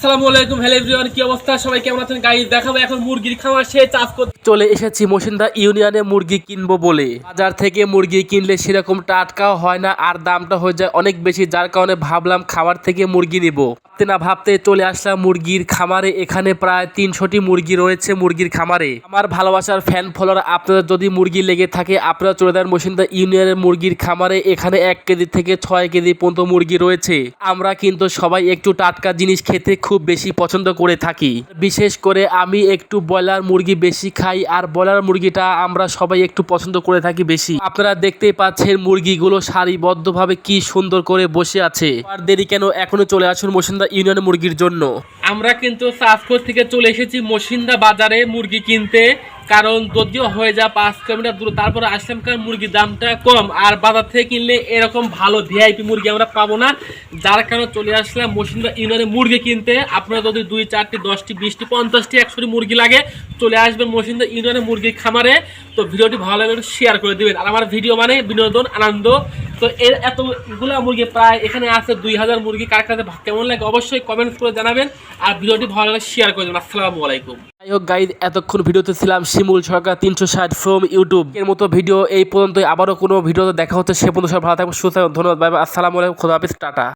আসসালামু আলাইকুম, hello everyone, কি অবস্থা? সবাই কেমন আছেন? গাইস দেখাবো এখন মুরগির খামার সে চাষ করতে চলে এসেছি মসিন্দা ইউনিয়নে মুরগি কিনবো বলে। বাজার থেকে মুরগি কিনলে সেরকম টাটকাও হয় না আর দামটা হয়ে যায় অনেক বেশি, যার কারণে ভাবলাম খামার থেকে মুরগি নিব। ভাবতে না ভাবতে চলে আসলাম মুরগির খামারে। এখানে প্রায় 300টি মুরগি রয়েছে মুরগির খামারে। আমার ভালোবাসার ফ্যান ফলোয়ার আপনাদের যদি মুরগি লেগে থাকে আপনারা চলে যান মসিন্দা ইউনিয়নের মুরগির খামারে। এখানে 1 কেজি থেকে 6 কেজি পর্যন্ত মুরগি রয়েছে। আমরা কিন্তু সবাই একটু টাটকা জিনিস খেতে খুব বেশি পছন্দ করে থাকি। বিশেষ করে আমি একটু ব্রয়লার মুরগি বেশি খাই আর ব্রয়লার মুরগিটা আমরা সবাই একটু পছন্দ করে থাকি বেশি। আপনারা দেখতেই পাচ্ছেন মুরগিগুলো সারিবদ্ধভাবে কি সুন্দর করে বসে আছে। আর দেরি কেন, এখনো চলে আসুন মসিন্দা ইউনিয়ন মুরগির জন্য। আমরা কিন্তু চাষকোট থেকে চলে এসেছি মসিন্দা বাজারে মুরগি কিনতে, কারণ যদিও হয়ে যায় 5 কিলোমিটার দূর, তারপরে আসলাম কারণ মুরগির দামটা কম আর বাজার থেকে কিনলে এরকম ভালো ভিআইপি মুরগি আমরা পাবো না, যার কারণে চলে আসলাম মসিন্দা ইউনিয়নে মুরগি কিনতে। আপনারা যদি 2, 4টি, 10টি, 20টি, 50টি, 100টি মুরগি লাগে চলে আসবেন মসিন্দা ইউনিয়নে মুরগির খামারে। তো ভিডিওটি ভালো লাগলে শেয়ার করে দেবেন। আর আমার ভিডিও মানে বিনোদন, আনন্দ। তো এর এতগুলা মুরগি প্রায় এখানে আছে 2000 মুরগি। কার কাছে কেমন লাগে অবশ্যই কমেন্টস করে জানাবেন আর ভিডিওটি ভালো লাগলে শেয়ার করে দেবেন। আসসালামু আলাইকুম। যাই হোক গাইজ, এতক্ষণ ভিডিওতে ছিলাম শিমুল সরকার 360 ফ্রম ইউটিউব। এর মতো ভিডিও এই পর্যন্তই। আবারও কোনো ভিডিওতে দেখা হচ্ছে, সে পর্যন্ত সব ভালো থাকবেন, সুস্থ থাকবেন। ধন্যবাদ, বাই বাই, আসসালামু আলাইকুম, খোদা হাফেজ, টাটা।